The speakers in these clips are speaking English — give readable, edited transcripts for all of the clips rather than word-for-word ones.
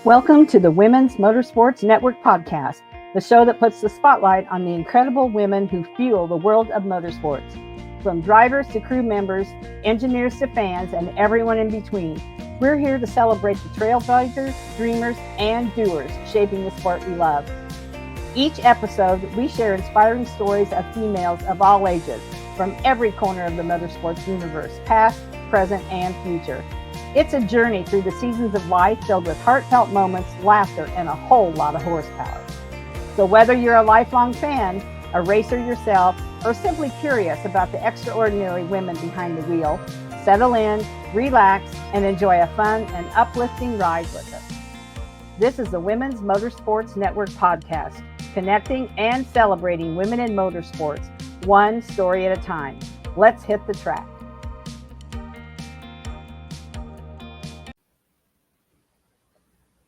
Welcome to the Women's Motorsports Network podcast, the show that puts the spotlight on the incredible women who fuel the world of motorsports. From drivers to crew members, engineers to fans, and everyone in between, we're here to celebrate the trailblazers, dreamers, and doers shaping the sport we love. Each episode, we share inspiring stories of females of all ages, from every corner of the motorsports universe, past, present, and future. It's a journey through the seasons of life filled with heartfelt moments, laughter, and a whole lot of horsepower. So whether you're a lifelong fan, a racer yourself, or simply curious about the extraordinary women behind the wheel, settle in, relax, and enjoy a fun and uplifting ride with us. This is the Women's Motorsports Network podcast, connecting and celebrating women in motorsports, one story at a time. Let's hit the track.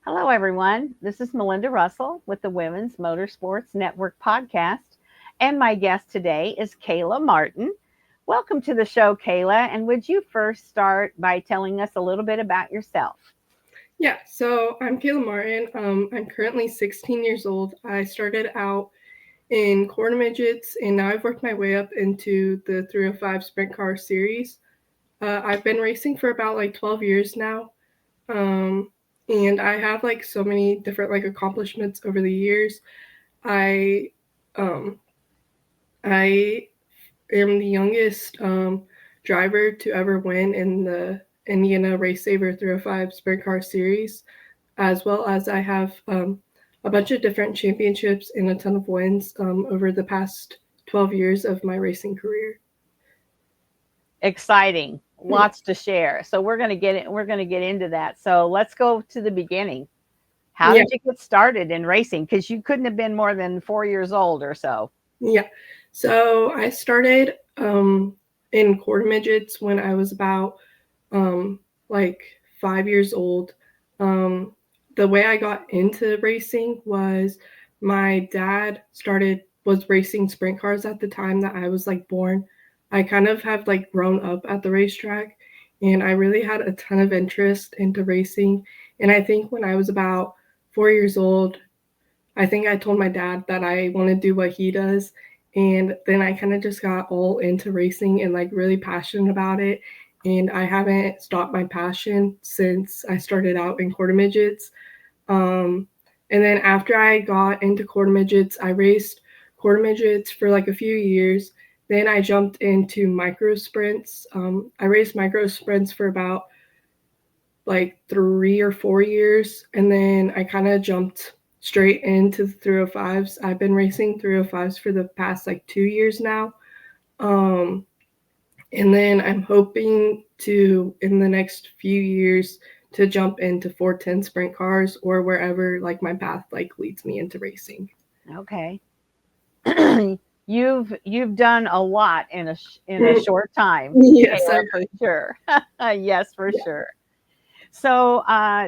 Hello, everyone. This is Melinda Russell with the Women's Motorsports Network podcast, and my guest today is Kayla Martin. Welcome to the show, Kayla, and would you first start by telling us a little bit about yourself? Yeah, so I'm Kayla Martin. I'm currently 16 years old. I started out in quarter midgets, and now I've worked my way up into the 305 Sprint Car Series. I've been racing for about 12 years now. And I have so many different accomplishments over the years. I am the youngest driver to ever win in the Indiana Race Saver 305 Sprint Car Series, as well as I have a bunch of different championships and a ton of wins over the past 12 years of my racing career. Exciting. Lots to share. So we're going to get into that. So let's go to the beginning. How did you get started in racing? Because you couldn't have been more than 4 years old or so. Yeah. So I started in quarter midgets when I was about 5 years old. The way I got into racing was my dad was racing sprint cars at the time that I was born. I kind of have grown up at the racetrack, and I really had a ton of interest into racing. And I think when I was about 4 years old, I think I told my dad that I want to do what he does. And then I kind of just got all into racing and really passionate about it. And I haven't stopped my passion since I started out in quarter midgets. And then after I got into quarter midgets, I raced quarter midgets for a few years. Then I jumped into micro sprints. I raced micro sprints for about 3 or 4 years. And then I kind of jumped straight into the 305s. I've been racing 305s for the past 2 years now. And then I'm hoping to, in the next few years, to jump into 410 sprint cars or wherever my path leads me into racing. Okay. You've done a lot in a short time. Yes, Kayla, for sure. Yes, for sure. So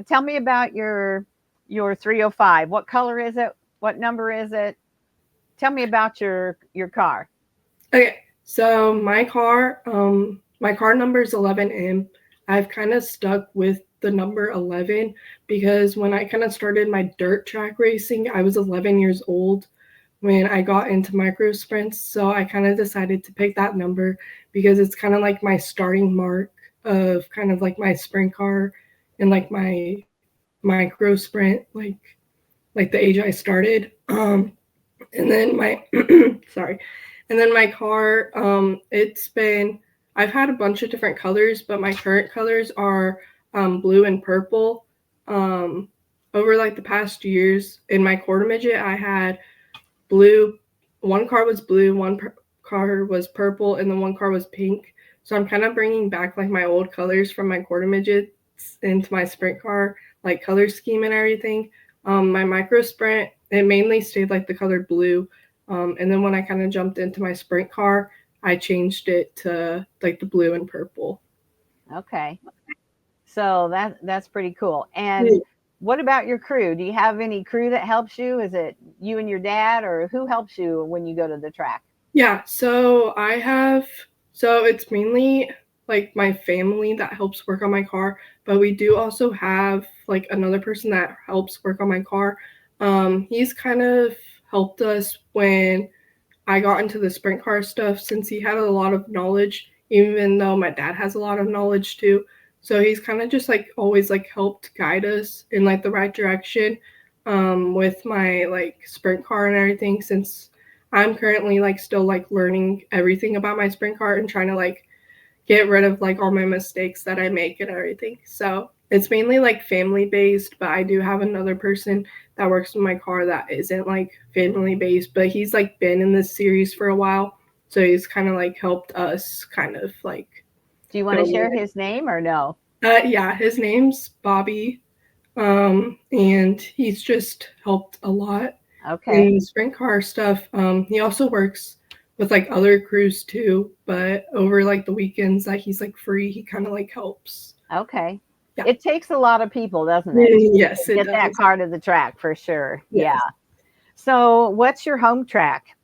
tell me about your 305. What color is it? What number is it? Tell me about your car. Okay, so my car number is 11M. I've kind of stuck with the number 11 because when I kind of started my dirt track racing, I was 11 years old when I got into micro sprints. So I kind of decided to pick that number because it's kind of my starting mark of kind of my sprint car and my micro sprint, the age I started. And then my and then my car, I've had a bunch of different colors, but my current colors are blue and purple. Over the past years in my quarter midget, I had blue. One car was blue, one car was purple, and then one car was pink. So I'm kind of bringing back my old colors from my quarter midgets into my sprint car, color scheme and everything. My micro sprint, it mainly stayed the color blue. And then when I kind of jumped into my sprint car, I changed it to the blue and purple. Okay. So that's pretty cool. And what about your crew? Do you have any crew that helps you? Is it you and your dad, or who helps you when you go to the track? Yeah, so it's mainly my family that helps work on my car, but we do also have like another person that helps work on my car. He's kind of helped us when I got into the sprint car stuff since he had a lot of knowledge, even though my dad has a lot of knowledge too. So he's kind of just like always like helped guide us in like the right direction with my like sprint car and everything, since I'm currently like still like learning everything about my sprint car and trying to like get rid of like all my mistakes that I make and everything. So it's mainly like family based, but I do have another person that works in my car that isn't like family based, but he's like been in this series for a while. So he's kind of like helped us kind of like Do you want to share his name or no? Yeah, his name's Bobby. And he's just helped a lot in sprint car stuff. He also works with like other crews too, but over like the weekends that he's like free, he kind of like helps. Okay. Yeah. It takes a lot of people, doesn't it? Yes, to get that car to the track for sure. Yes. Yeah. So what's your home track?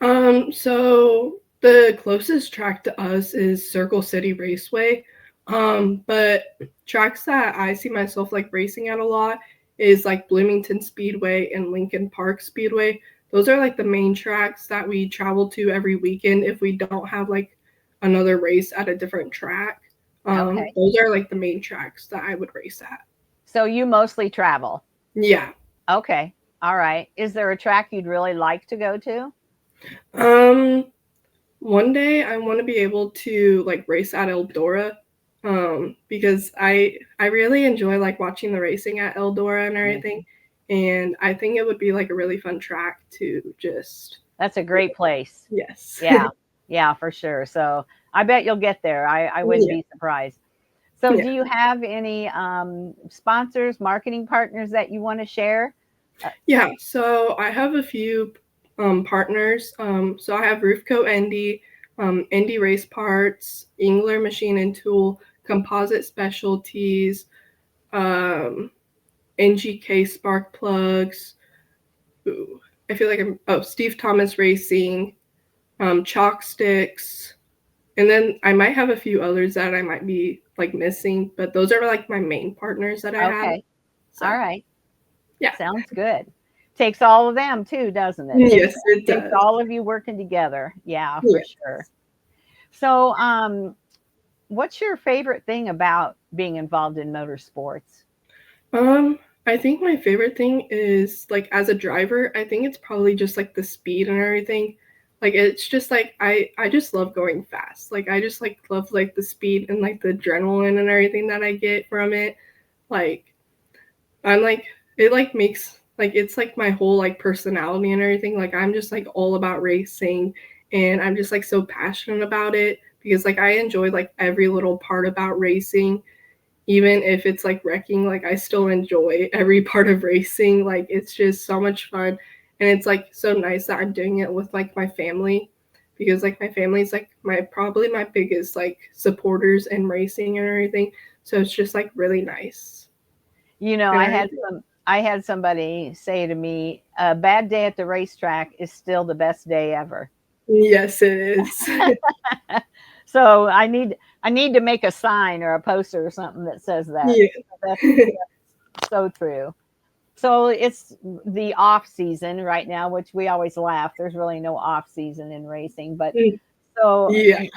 So the closest track to us is Circle City Raceway. But tracks that I see myself like racing at a lot is like Bloomington Speedway and Lincoln Park Speedway. Those are like the main tracks that we travel to every weekend if we don't have like another race at a different track. Those are like the main tracks that I would race at. So you mostly travel? Yeah. Okay. All right. Is there a track you'd really like to go to? One day I want to be able to like race at Eldora. Because I really enjoy like watching the racing at Eldora and everything. And I think it would be like a really fun track to just. That's a great place. Yes. Yeah. Yeah, for sure. So I bet you'll get there. I wouldn't be surprised. So do you have any sponsors, marketing partners that you want to share? Yeah. So I have a few partners. So I have Roofco Indy, Indy Race Parts, Engler Machine and Tool, Composite Specialties, NGK Spark Plugs. Ooh, I feel like Steve Thomas Racing, Chalk Sticks, and then I might have a few others that I might be like missing, but those are like my main partners that I have. So, all right. Yeah. Sounds good. Takes all of them too, doesn't it? Yes, it does. Takes all of you working together. Yeah, for sure. So, what's your favorite thing about being involved in motorsports? I think my favorite thing is like as a driver, I think it's probably just like the speed and everything. Like it's just like I just love going fast. Like I just like love like the speed and like the adrenaline and everything that I get from it. Like I'm like it like makes like it's like my whole like personality and everything. Like I'm just like all about racing and I'm just like so passionate about it because like I enjoy like every little part about racing. Even if it's like wrecking, like I still enjoy every part of racing. Like it's just so much fun. And it's like so nice that I'm doing it with like my family because like my family's like probably my biggest like supporters in racing and everything. So it's just like really nice. You know, I had somebody say to me, a bad day at the racetrack is still the best day ever. Yes, it is. So I need to make a sign or a poster or something that says that. Yeah. That's so true. So it's the off season right now, which we always laugh. There's really no off season in racing, but so do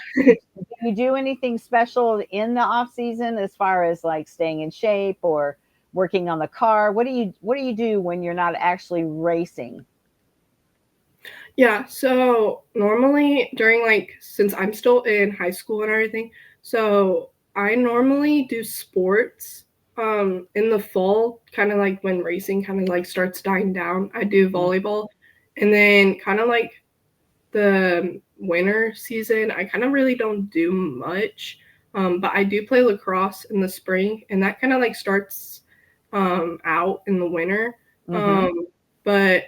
you do anything special in the off season as far as like staying in shape or working on the car? What do you do when you're not actually racing? Yeah, so normally during like since I'm still in high school and everything, so I normally do sports in the fall, kind of like when racing kind of like starts dying down. I do volleyball, and then kind of like the winter season, I kind of really don't do much. But I do play lacrosse in the spring, and that kind of like starts out in the winter. But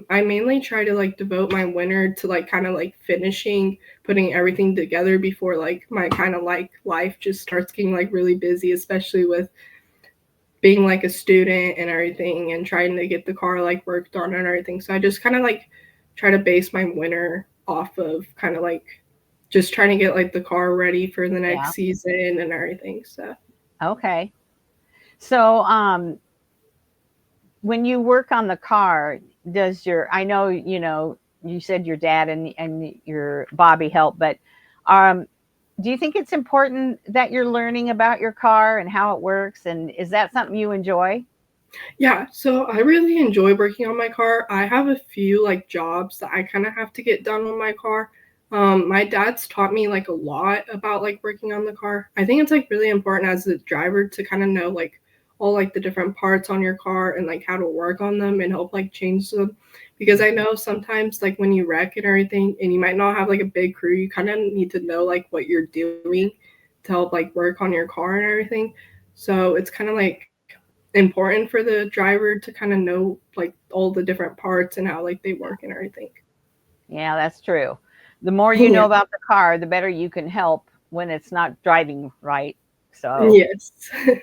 I mainly try to like devote my winter to like kind of like finishing, putting everything together before like my kind of like life just starts getting like really busy, especially with being like a student and everything and trying to get the car like worked on and everything. So I just kind of like try to base my winter off of kind of like just trying to get like the car ready for the next season and everything. So okay. So, when you work on the car, does your I know you said your dad and your Bobby help, but um, do you think it's important that you're learning about your car and how it works? And is that something you enjoy? Yeah, so I really enjoy working on my car. I have a few like jobs that I kind of have to get done on my car. My dad's taught me like a lot about like working on the car. I think it's like really important as a driver to kind of know like all like the different parts on your car and like how to work on them and help like change them. Because I know sometimes like when you wreck and everything and you might not have like a big crew, you kind of need to know like what you're doing to help like work on your car and everything. So it's kind of like important for the driver to kind of know like all the different parts and how like they work and everything. Yeah, that's true. The more you Yeah. know about the car, the better you can help when it's not driving right. So, Yes.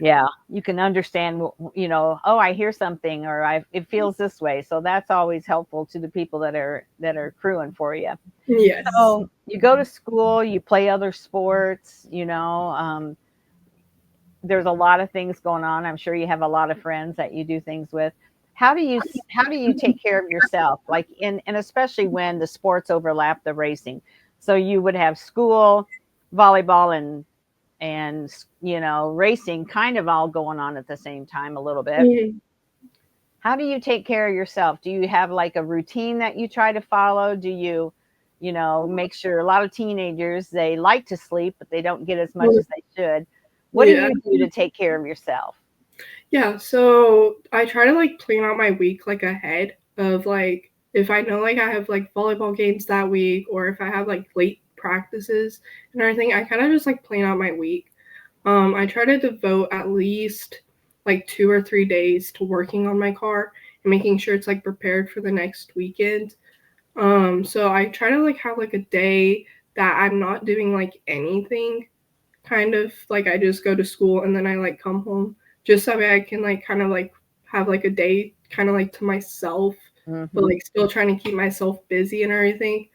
yeah, you can understand, oh, I hear something or it feels this way. So that's always helpful to the people that are crewing for you. Yes. So you go to school, you play other sports, there's a lot of things going on. I'm sure you have a lot of friends that you do things with. How do you take care of yourself? Like and especially when the sports overlap the racing. So you would have school, volleyball, and racing kind of all going on at the same time a little bit. Mhm. How do you take care of yourself? Do you have like a routine that you try to follow? Do you make sure? A lot of teenagers, they like to sleep, but they don't get as much as they should. What do Yeah. you do to take care of yourself? Yeah, so I try to like plan out my week like ahead of like if I know like I have like volleyball games that week or if I have like late practices and everything, I kind of just like plan out my week. I try to devote at least like 2 or 3 days to working on my car and making sure it's like prepared for the next weekend. So I try to like have like a day that I'm not doing like anything, kind of like I just go to school and then I like come home just that way I can like kind of like have like a day kind of like to myself, but Hmm. like still trying to keep myself busy and everything.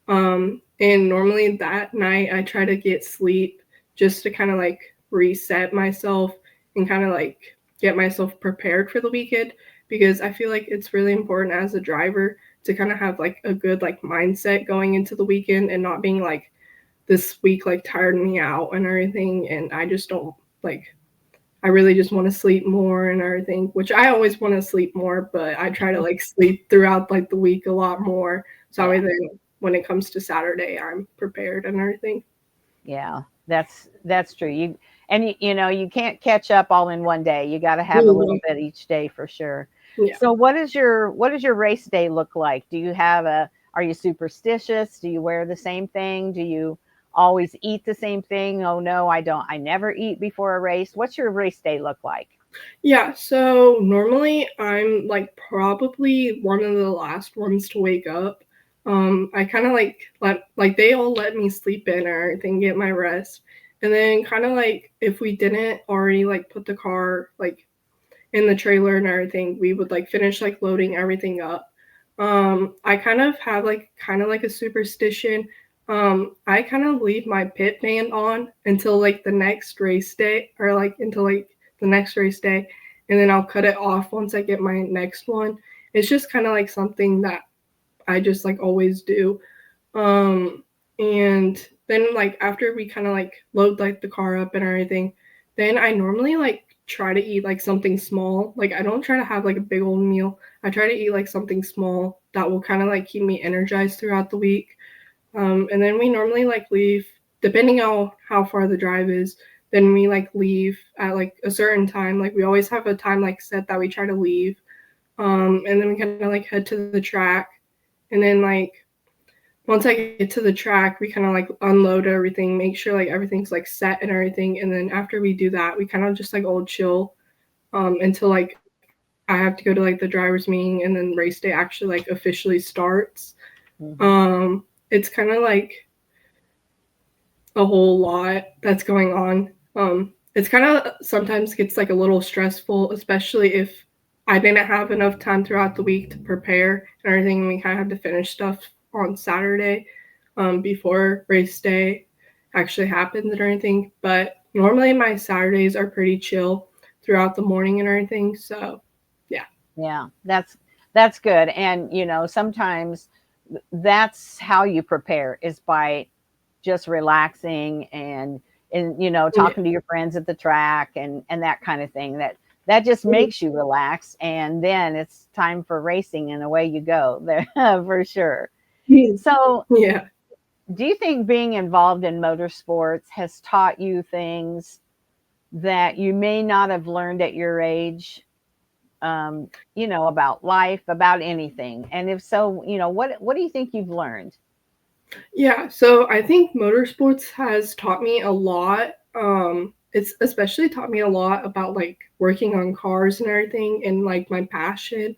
And normally that night I try to get sleep just to kind of like reset myself and kind of like get myself prepared for the weekend because I feel like it's really important as a driver to kind of have like a good like mindset going into the weekend and not being like this week like tired me out and everything and I just don't like I really just want to sleep more and everything, which I always want to sleep more, but I try to like sleep throughout like the week a lot more. So that way Yeah, then when it comes to Saturday, I'm prepared and everything. yeah, that's true. You can't catch up all in one day. You got to have a little Mhm. bit each day for sure. Yeah. So what does your race day look like? Do you have a Are you superstitious? Do you wear the same thing? Do you always eat the same thing? Oh no, I don't. I never eat before a race. What's your race day look like? Yeah, so normally I'm like probably one of the last ones to wake up. I kind of like like they all let me sleep in or everything, get my rest. And then kind of like if we didn't already like put the car like in the trailer and everything, we would like finish like loading everything up. I kind of have like kind of like a superstition. I kind of leave my pit band on until like the next race day or like until like the next race day, and then I'll cut it off once I get my next one. It's just kind of like something that I just like always do. Um, and then like after we kind of like load like the car up and everything, then I normally like try to eat like something small. Like I don't try to have like a big old meal. I try to eat like something small that will kind of like keep me energized throughout the week. And then we normally like leave depending on how far the drive is. Then we like leave at like a certain time. Like we always have a time like set that we try to leave. And then we kind of like head to the track, and then like once I get to the track, we kind of like unload everything, make sure like everything's like set and everything. And then after we do that, we kind of just like all chill until like I have to go to like the driver's meeting and then race day actually like officially starts. Hmm. It's kind of like a whole lot that's going on. It's kind of sometimes gets like a little stressful, especially if I didn't have enough time throughout the week to prepare and everything. And we kind of have to finish stuff on Saturday before race day actually happens or anything. But normally my Saturdays are pretty chill. throughout the morning and everything. So Yeah, that's good. And sometimes that's how you prepare, is by just relaxing and yeah, talking to your friends at the track and that kind of thing. That just makes you relax, and then it's time for racing and away you go there for sure. So, yeah. do you think being involved in motorsports has taught you things that you may not have learned at your age, about life, about anything? And if so, what do you think you've learned? Yeah, so I think motorsports has taught me a lot. It's especially taught me a lot about like working on cars and everything and like my passion.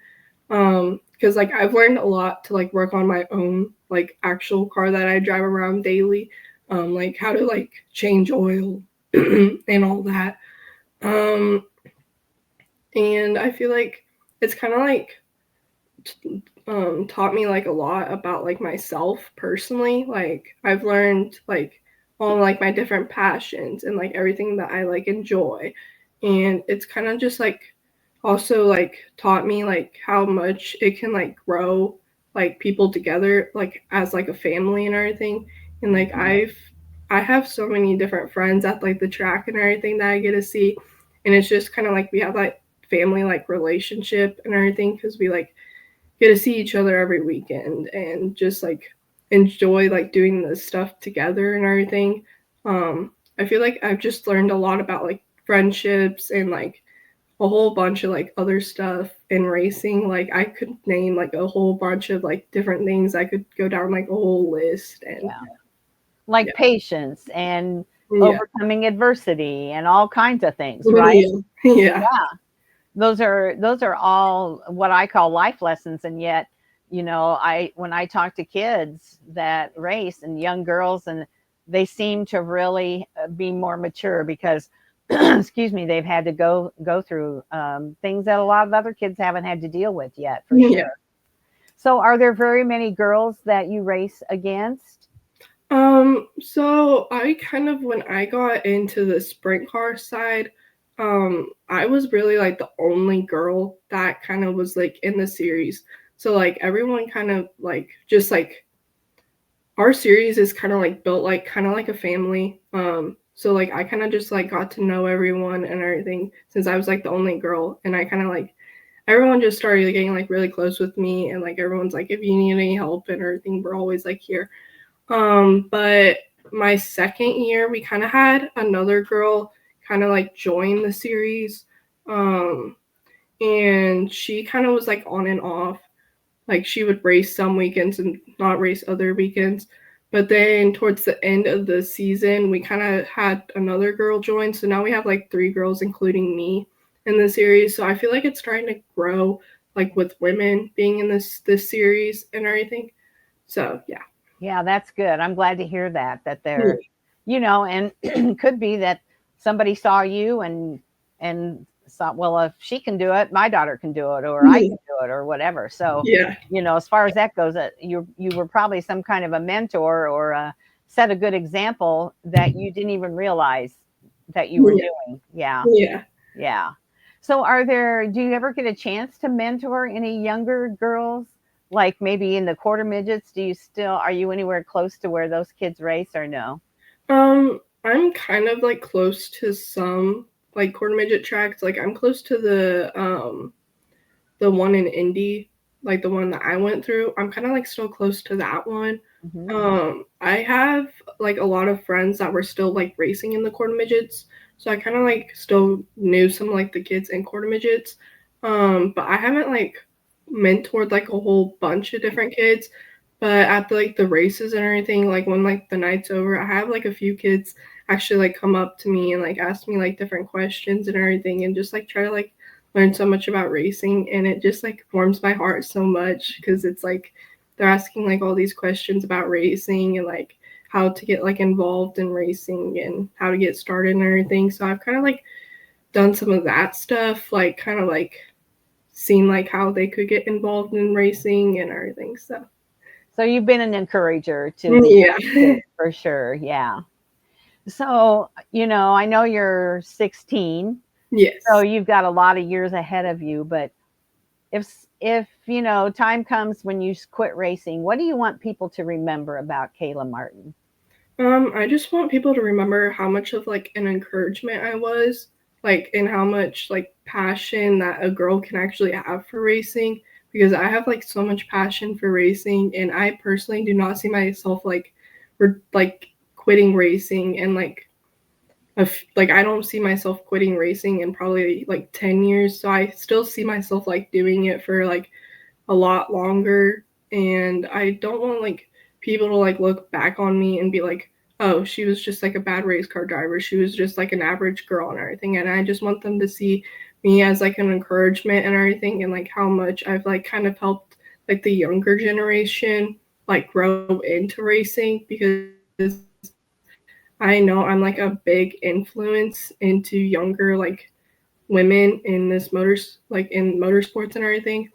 Because like I've learned a lot to like work on my own like actual car that I drive around daily. Like how to like change oil and all that. Um, and I feel like it's kind of like taught me like a lot about like myself personally. Like I've learned like all like my different passions and like everything that I like enjoy. And it's kind of just like also like taught me like how much it can like grow like people together like as like a family and everything. And like I have so many different friends at like the track and everything that I get to see. And it's just kind of like we have like family like relationship and everything because we like get to see each other every weekend and just like enjoy like doing this stuff together and everything. I feel like I've just learned a lot about like friendships and like a whole bunch of like other stuff in racing. Like I could name like a whole bunch of like different things. I could go down like a whole list and Yeah. Like yeah. patience and Yeah. overcoming adversity and all kinds of things, right? Yeah. Yeah. Those are all what I call life lessons. And yet, I when I talk to kids that race and young girls, and they seem to really be more mature because excuse me, they've had to go through things that a lot of other kids haven't had to deal with yet, for Yeah. sure. So are there very many girls that you race against? So I kind of when I got into the sprint car side, I was really like the only girl that kind of was like in the series. So like everyone kind of like just like our series is kind of like built like kind of like a family. So like I kind of just like got to know everyone and everything since I was like the only girl, and I kind of like everyone just started getting like really close with me, and like everyone's like if you need any help and everything, we're always like here. But my second year, we kind of had another girl kind of like join the series. Um, and she kind of was like on and off. Like she would race some weekends and not race other weekends. But then towards the end of the season, we kind of had another girl join. So now we have like three girls, including me, in the series. So I feel like it's starting to grow, like with women being in this series and everything. So yeah. Yeah, that's good. I'm glad to hear that they're, and could be that somebody saw you and thought, well, if she can do it, my daughter can do it, or I can do it, or whatever. So, Yeah. as far as that goes, you were probably some kind of a mentor, or set a good example that you didn't even realize that you were Yeah. doing. Yeah, Yeah. yeah. So do you ever get a chance to mentor any younger girls? Like maybe in the quarter midgets, are you anywhere close to where those kids race, or no? I'm kind of like close to some like quarter midget tracks. Like I'm close to the one in Indy, like the one that I went through. I'm kind of like still close to that one. Hmm. I have like a lot of friends that were still like racing in the quarter midgets, so I kind of like still knew some like the kids in quarter midgets. But I haven't like mentored like a whole bunch of different kids. But at the races and everything, like when like the night's over, I have like a few kids actually like come up to me and like ask me like different questions and everything, and just like try to like learn so much about racing, and it just like warms my heart so much because it's like they're asking like all these questions about racing and like how to get like involved in racing and how to get started and everything. So I've kind of like done some of that stuff, like kind of like seen like how they could get involved in racing and everything. So So you've been an encourager to the yeah. kids, for sure. Yeah. So, I know you're 16. So Yes. you've got a lot of years ahead of you. But if time comes when you quit racing, what do you want people to remember about Kayla Martin? I just want people to remember how much of like an encouragement I was, like, and how much like passion that a girl can actually have for racing. Because I have like so much passion for racing, and I personally do not see myself like quitting racing and like I don't see myself quitting racing in probably like 10 years. So I still see myself like doing it for like a lot longer, and I don't want like people to like look back on me and be like, oh, she was just like a bad race car driver, she was just like an average girl and everything. And I just want them to see me as like an encouragement and everything, and like how much I've like kind of helped like the younger generation like grow into racing, because I know I'm like a big influence into younger like women in this motorsports and everything.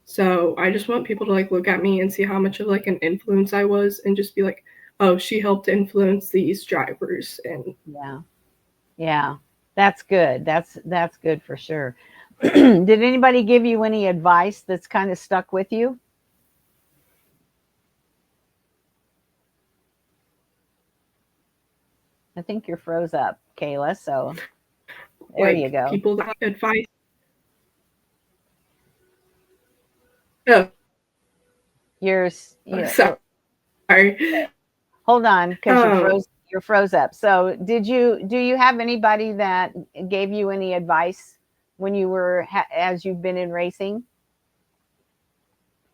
So I just want people to like look at me and see how much of like an influence I was, and just be like, oh, she helped influence these drivers. And Yeah. Yeah. That's good. That's good for sure. Did anybody give you any advice that's kind of stuck with you? I think you're froze up, Kayla. So there like you go. people that advice. Oh, You're, sorry. hold on, because Um, you're froze up. So do you have anybody that gave you any advice when you were as you've been in racing?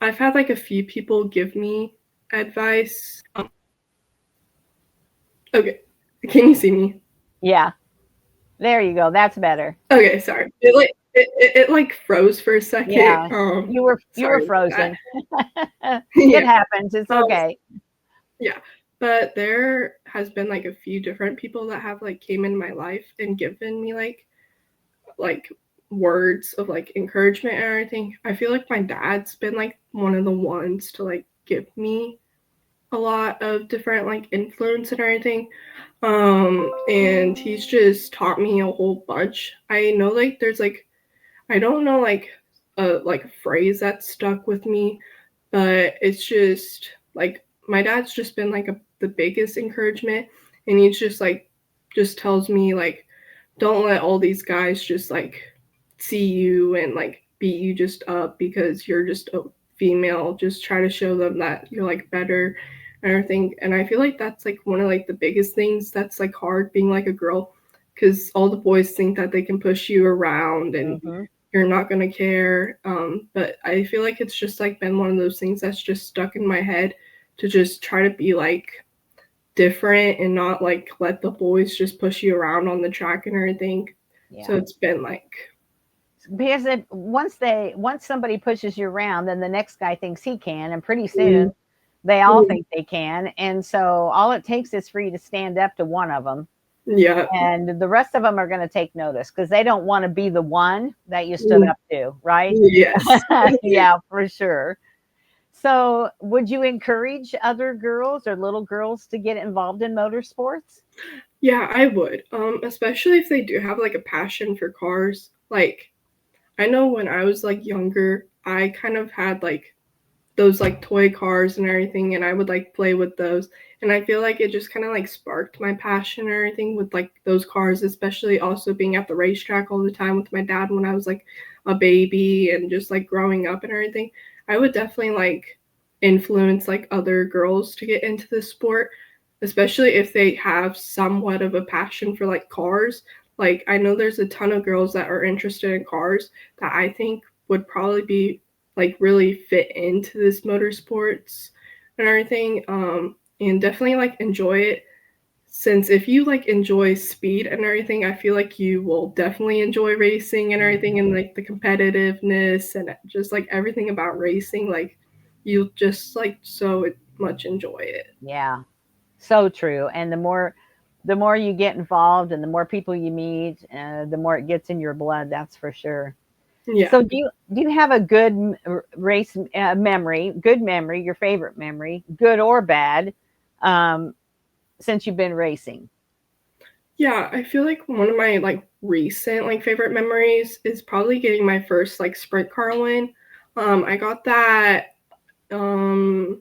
I've had like a few people give me advice. Okay, can you see me? Yeah, there you go. That's better. Okay, sorry. It like froze for a second. Yeah, you were Sorry about that. frozen. It Yeah. happens. It's Um, okay. yeah. But there has been like a few different people that have like came in my life and given me like words of like encouragement and everything. I feel like my dad's been like one of the ones to like give me a lot of different like influence and everything. And he's just taught me a whole bunch. I know like there's like I don't know like a phrase that stuck with me, but it's just like my dad's just been like the biggest encouragement, and he's just tells me like don't let all these guys just like see you and like beat you just up because you're just a female. Just try to show them that you're like better and everything. And I feel like that's like one of like the biggest things that's like hard being like a girl, because all the boys think that they can push you around and Hmm. you're not gonna care. But I feel like it's just like been one of those things that's just stuck in my head, to just try to be like different and not like let the boys just push you around on the track and everything. So Yeah. it's been like, Because once somebody pushes you around, then the next guy thinks he can, and pretty mm, soon they all mm, think they can. And so all it takes is for you to stand up to one of them, yeah, and the rest of them are going to take notice because they don't want to be the one that you stood mm, up to, right? yes. Yeah, for sure. So, would you encourage other girls or little girls to get involved in motorsports? Yeah, I would. Especially if they do have like a passion for cars. Like I know when I was like younger, I kind of had like those like toy cars and everything, and I would like play with those. And I feel like it just kind of like sparked my passion and everything with like those cars, especially also being at the racetrack all the time with my dad when I was like a baby and just like growing up and everything. I would definitely like influence like other girls to get into this sport, especially if they have somewhat of a passion for like cars. Like I know there's a ton of girls that are interested in cars that I think would probably be like really fit into this motorsports and everything. And definitely like enjoy it, since if you like enjoy speed and everything, I feel like you will definitely enjoy racing and everything, and like the competitiveness and just like everything about racing, like you just like so much enjoy it. Yeah, so true. And the more you get involved and the more people you meet, the more it gets in your blood. That's for sure. Yeah. So, do you have a good race memory? Good memory, your favorite memory, good or bad, um, since you've been racing? Yeah, I feel like one of my like recent like favorite memories is probably getting my first like sprint car win. I got that um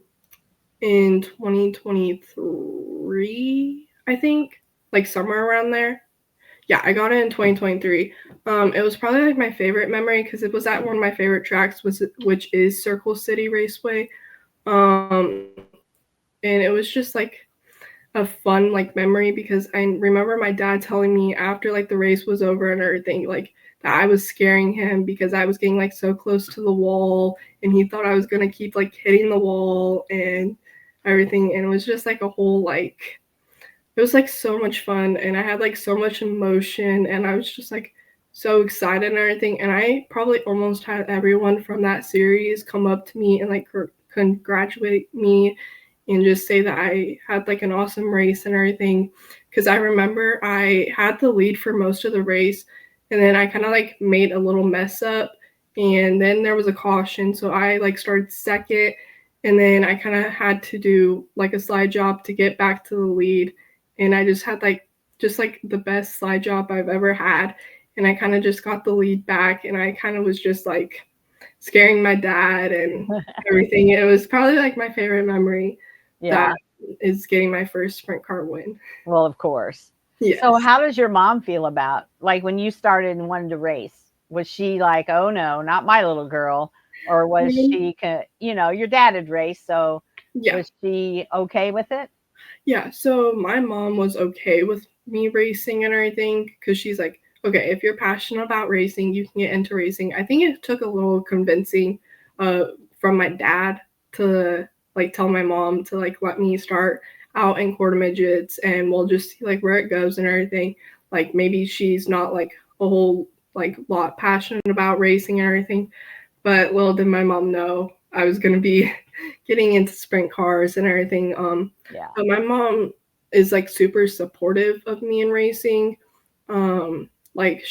in 2023, I think, like somewhere around there. Yeah, I got it in 2023. It was probably like my favorite memory because it was at one of my favorite tracks, which is Circle City Raceway. Um, and it was just like a fun like memory because I remember my dad telling me after like the race was over and everything, like that I was scaring him because I was getting like so close to the wall and he thought I was gonna keep like hitting the wall and everything. And it was just like a whole like it was like so much fun and I had like so much emotion and I was just like so excited and everything. And I probably almost had everyone from that series come up to me and like congratulate me and just say that I had like an awesome race and everything. Because I remember I had the lead for most of the race and then I kind of like made a little mess up and then there was a caution. So I like started second and then I kind of had to do like a slide job to get back to the lead and I just had like the best slide job I've ever had. And I kind of just got the lead back and I kind of was just like scaring my dad and everything. It was probably like my favorite memory Yeah. that is getting my first sprint car win. Well, of course. So Yes. how does your mom feel about like when you started and wanted to race? Was she like, "Oh no, not my little girl," or was Um, she, your dad had raced, so yeah. was she okay with it? Yeah. So my mom was okay with me racing and everything because she's like, okay, if you're passionate about racing, you can get into racing. I think it took a little convincing uh, from my dad to like tell my mom to like let me start out in quarter midgets and we'll just see like where it goes and everything. Like maybe she's not like a whole like lot passionate about racing and everything, but little did my mom know I was gonna be getting into sprint cars and everything. Yeah. But my mom is like super supportive of me in racing. Like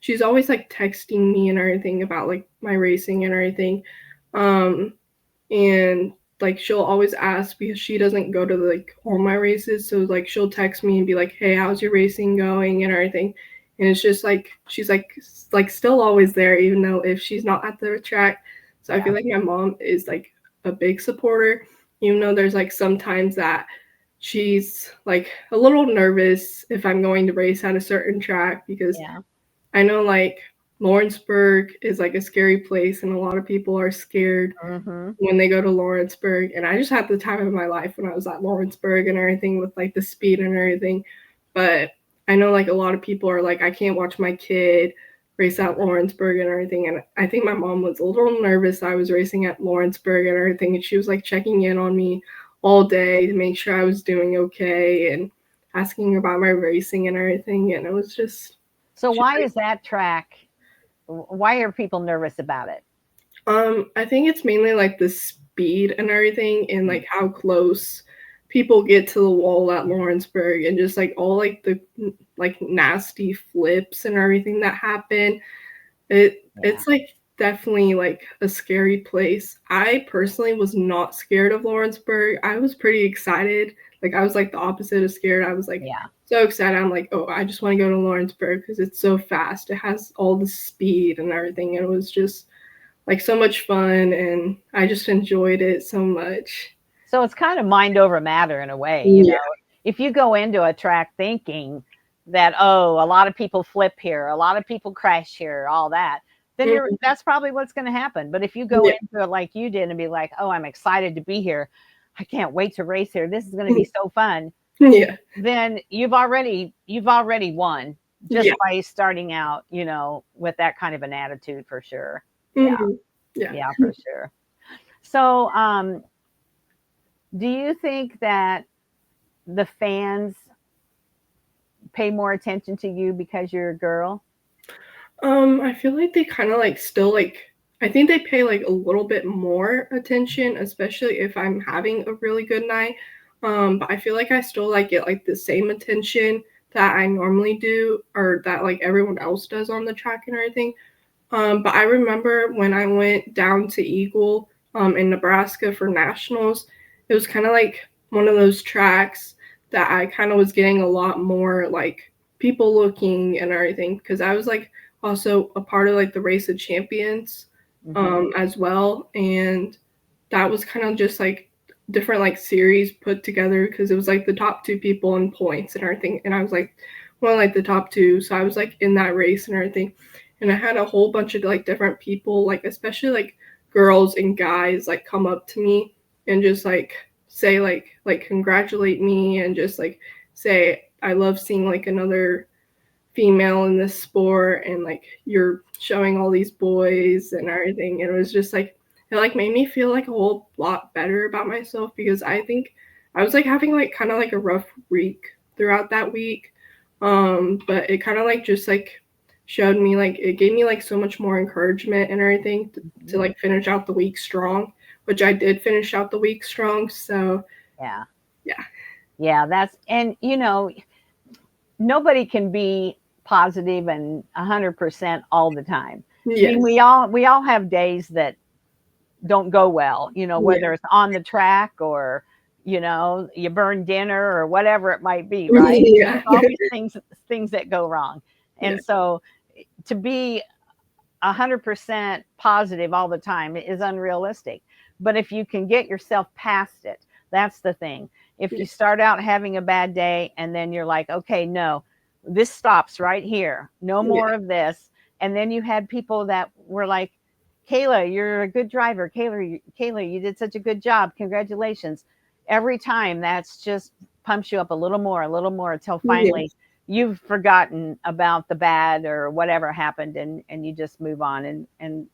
she's always like texting me and everything about like my racing and everything. Um, and like she'll always ask because she doesn't go to like all my races, so like she'll text me and be like, "Hey, how's your racing going?" and everything. And it's just like she's like still always there, even though if she's not at the track. So I Yeah. feel like my mom is like a big supporter, even though there's like sometimes that she's like a little nervous if I'm going to race at a certain track because Yeah. I know like Lawrenceburg is like a scary place and a lot of people are scared Mhm. when they go to Lawrenceburg. And I just had the time of my life when I was at Lawrenceburg and everything with like the speed and everything. But I know like a lot of people are like, I can't watch my kid race at Lawrenceburg and everything. And I think my mom was a little nervous I was racing at Lawrenceburg and everything. And she was like checking in on me all day to make sure I was doing okay and asking about my racing and everything. And it was just, So she's why like, is that track why are people nervous about it? I think it's mainly like the speed and everything and Mm. like how close people get to the wall at Lawrenceburg and just like all like the like nasty flips and everything that happen. Yeah. It's like definitely like a scary place. I personally was not scared of Lawrenceburg. I was pretty excited. Like I was like the opposite of scared. I was like Yeah. so excited. I'm like, oh, I just want to go to Lawrenceburg because it's so fast. It has all the speed and everything. And it was just like so much fun and I just enjoyed it so much. So it's kind of mind over matter in a way, Yeah. If you go into a track thinking that, oh, a lot of people flip here, a lot of people crash here, all that, then Mhm. that's probably what's going to happen. But if you go Yeah. into it like you did and be like, oh, I'm excited to be here. I can't wait to race here. This is going to be so fun. Yeah. Then you've already won just Yeah. by starting out, with that kind of an attitude for sure. Yeah. Mhm. Yeah. Yeah, for sure. So, do you think that the fans pay more attention to you because you're a girl? I feel like they kind of like still like I think they pay like a little bit more attention, especially if I'm having a really good night. But I feel like I still like get like the same attention that I normally do or that like everyone else does on the track and everything. But I remember when I went down to Eagle in Nebraska for nationals, it was kind of like one of those tracks that I kind of was getting a lot more like people looking and everything, because I was like also a part of like the Race of Champions as well, and that was kind of just like different like series put together, because it was like the top two people in points and everything, and I was like one of like the top two, so I was like in that race and everything, and I had a whole bunch of like different people, like especially like girls and guys, like come up to me and just like say like congratulate me and just like say I love seeing like another female in this sport, and like you're showing all these boys and everything. And it was just like it like made me feel like a whole lot better about myself, because I think I was like having like kind of like a rough week throughout that week, but it kind of like just like showed me, like it gave me like so much more encouragement and everything to like finish out the week strong, which I did finish out the week strong. So Yeah. yeah. Yeah, that's, and nobody can be positive and 100% all the time. I mean, Yes. we all have days that don't go well, Yeah. whether it's on the track or you burn dinner or whatever it might be, right? Yeah. There's always things that go wrong. Yeah. And so to be 100% positive all the time is unrealistic. But if you can get yourself past it, that's the thing. If you Yeah. start out having a bad day and then you're like, okay, no, this stops right here, no Yeah. more of this. And then you had people that were like, Kayla, you're a good driver. Kayla, you did such a good job. Congratulations. Every time that's just pumps you up a little more until finally Yes. you've forgotten about the bad or whatever happened, and you just move on, and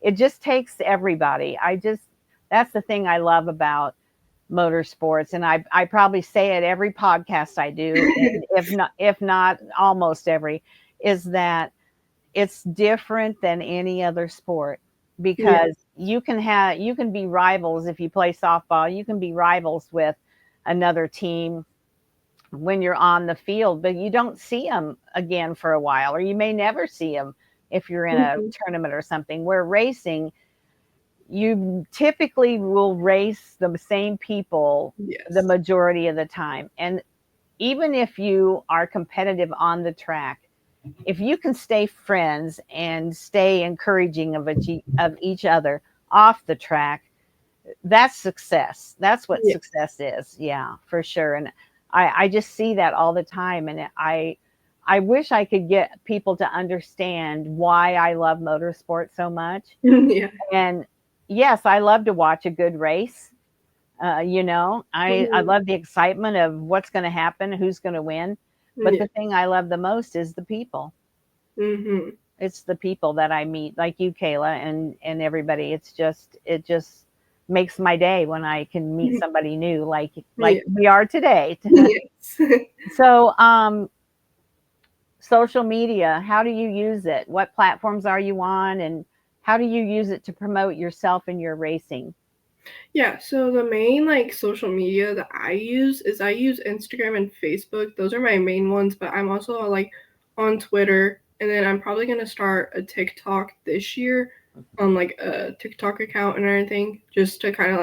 it just takes everybody. That's the thing I love about motorsports, and I probably say it every podcast I do, and if not almost every, is that it's different than any other sport, Yeah. because you can be rivals. If you play softball, you can be rivals with another team when you're on the field, but you don't see them again for a while, or you may never see them if you're in a Mhm. tournament or something. Where racing, you typically will race the same people the Yes. majority of the time. And even if you are competitive on the track, if you can stay friends and stay encouraging of each other off the track, that's success. That's what Yeah. success is. Yeah, for sure. And I just see that all the time. And I wish I could get people to understand why I love motorsports so much. Yeah. And yes, I love to watch a good race. I Mhm. love the excitement of what's going to happen, who's going to win. But Yeah. the thing I love the most is the people. Mhm. It's the people that I meet, like you, Kayla, and everybody. It just makes my day when I can meet somebody new, like Yeah. we are today. Yes. So, social media, how do you use it? What platforms are you on, and how do you use it to promote yourself and your racing? Yeah, so the main like social media that I use is I use Instagram and Facebook. Those are my main ones, but I'm also like on Twitter, and then I'm probably gonna start a TikTok this year on like a TikTok account and everything, just to kind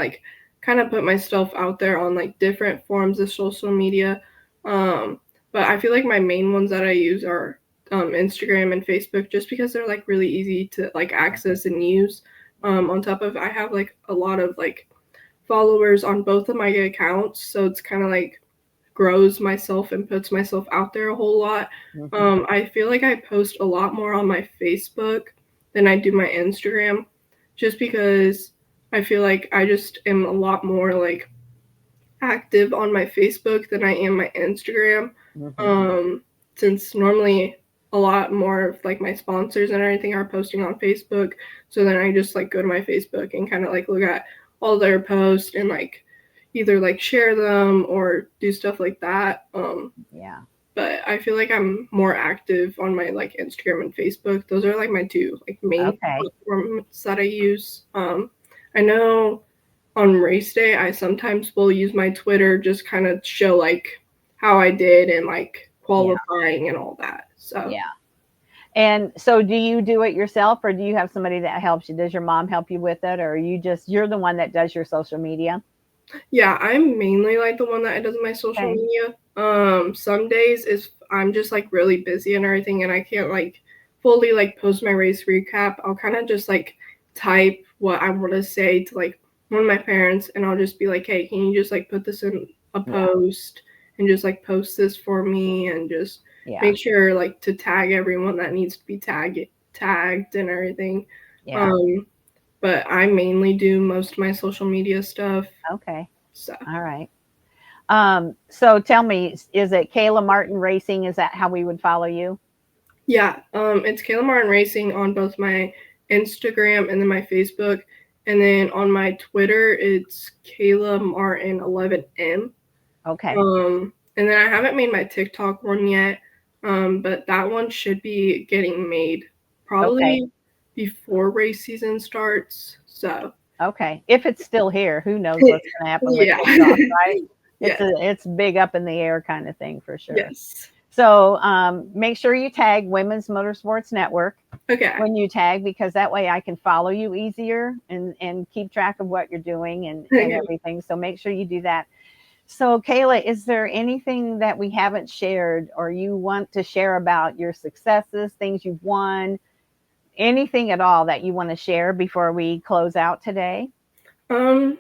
of put myself out there on like different forms of social media. But I feel like my main ones that I use are Instagram and Facebook, just because they're like really easy to like access and use. On top of, I have like a lot of like followers on both of my accounts, so it's kind of like grows myself and puts myself out there a whole lot. Mm-hmm. I feel like I post a lot more on my Facebook than I do my Instagram, just because I feel like I just am a lot more like active on my Facebook than I am my Instagram. Mm-hmm. Um, since normally a lot more of like my sponsors and everything are posting on Facebook, so then I just like go to my Facebook and kind of like look at all their posts and like either like share them or do stuff like that. Yeah. But I feel like I'm more active on my like Instagram and Facebook. Those are like my two like main Okay. platforms that I use. I know on race day I sometimes will use my Twitter, just kind of show like how I did and like Yeah. qualifying and all that. So Yeah. And so do you do it yourself, or do you have somebody that helps you? Does your mom help you with it, or you're the one that does your social media? Yeah, I'm mainly like the one that does my social Okay. media. Some days if I'm just like really busy and everything and I can't like fully like post my race recap, I'll kind of just like type what I want to say to like one of my parents and I'll just be like, "Hey, can you just like put this in a Yeah. post and just like post this for me and just Yeah. make sure like to tag everyone that needs to be tagged and everything." Yeah. Um, but I mainly do most of my social media stuff. Okay. So All right. So tell me, is it Kayla Martin Racing? Is that how we would follow you? yeah, it's Kayla Martin Racing on both my Instagram and then my Facebook, and then on my Twitter it's Kayla Martin 11M. Okay. And then I haven't made my TikTok one yet, but that one should be getting made Okay. probably before race season starts. So Okay. If it's still here, who knows what's going to happen with yeah, TikTok, right? yeah, It's big up in the air kind of thing for sure. yes, So make sure you tag Women's Motorsports Network okay, when you tag, because that way I can follow you easier and keep track of what you're doing and okay. everything. So make sure you do that. So Kayla, is there anything that we haven't shared or you want to share about your successes, things you've won, anything at all that you want to share before we close out today? Um,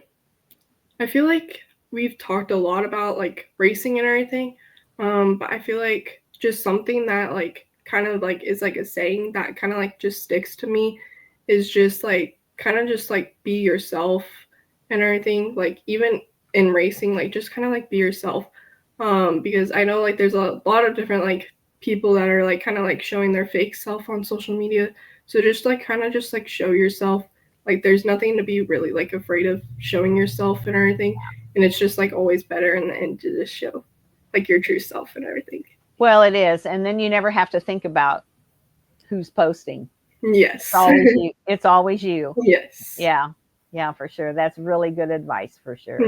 I feel like we've talked a lot about like racing and everything. But I feel like just something that like kind of like is like a saying that kind of like just sticks to me is just like kind of just like be yourself and everything. Like even in racing, like just kind of like be yourself. Because I know like there's a lot of different like people that are like kind of like showing their fake self on social media. So just like kind of just like show yourself, like there's nothing to be really like afraid of showing yourself and everything. And it's just like always better in the end to just show like your true self and everything. Well, it is. And then you never have to think about who's posting. It's Yes. always you. It's always you. Yes. Yeah. Yeah, for sure. That's really good advice for sure.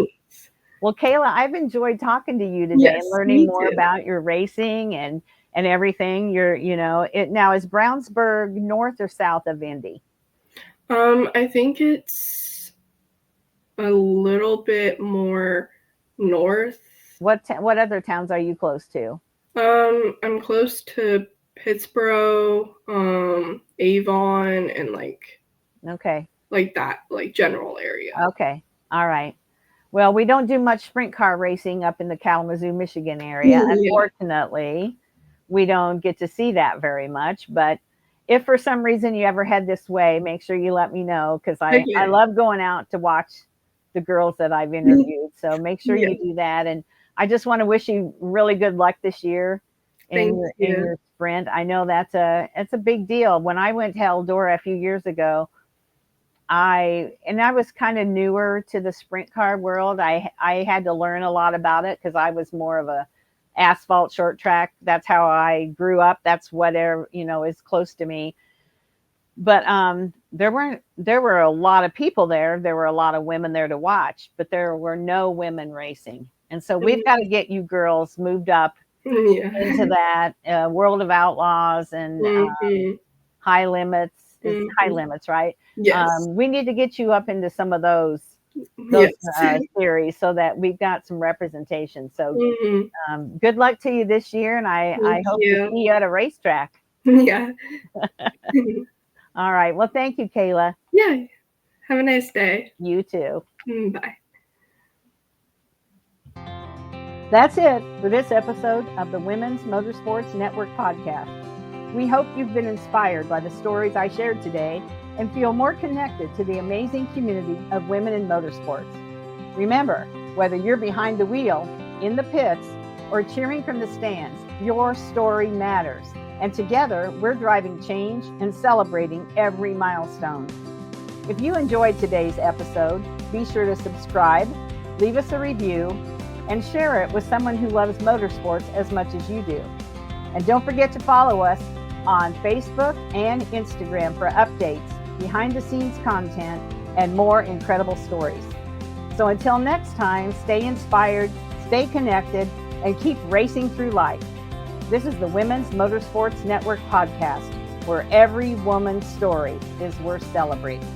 Well, Kayla, I've enjoyed talking to you today and Yes, learning me more too. about your racing and everything. It now, is Brownsburg north or south of Indy? I think it's a little bit more north. What other towns are you close to? I'm close to Pittsburgh, Avon, and Okay. like that, like general area. Okay. All right. Well, we don't do much sprint car racing up in the Kalamazoo, Michigan area. Yeah. Unfortunately, we don't get to see that very much. But if for some reason you ever head this way, make sure you let me know, because I Okay. love going out to watch the girls that I've interviewed. So make sure Yeah. you do that. And I just want to wish you really good luck this year Thank in you. your sprint. I know it's a big deal. When I went to Eldora a few years ago, I was kind of newer to the sprint car world. I had to learn a lot about it because I was more of a asphalt short track. That's how I grew up. That's whatever is close to me. But there were a lot of people there. There were a lot of women there to watch, but there were no women racing. And so we've got to get you girls moved up into Yeah. that World of Outlaws and Hmm. high limits. It's high Hmm. limits, right? Yes. We need to get you up into some of those Yes. series so that we've got some representation. So Hmm. good luck to you this year, and I Thank hope to you. see you at a racetrack. Yeah. All right. Well, thank you, Kayla. Yeah. Have a nice day. You too. Bye. That's it for this episode of the Women's Motorsports Network podcast. We hope you've been inspired by the stories I shared today and feel more connected to the amazing community of women in motorsports. Remember, whether you're behind the wheel, in the pits, or cheering from the stands, your story matters. And together, we're driving change and celebrating every milestone. If you enjoyed today's episode, be sure to subscribe, leave us a review, and share it with someone who loves motorsports as much as you do. And don't forget to follow us on Facebook and Instagram for updates, behind-the-scenes content, and more incredible stories. So until next time, stay inspired, stay connected, and keep racing through life. This is the Women's Motorsports Network podcast, where every woman's story is worth celebrating.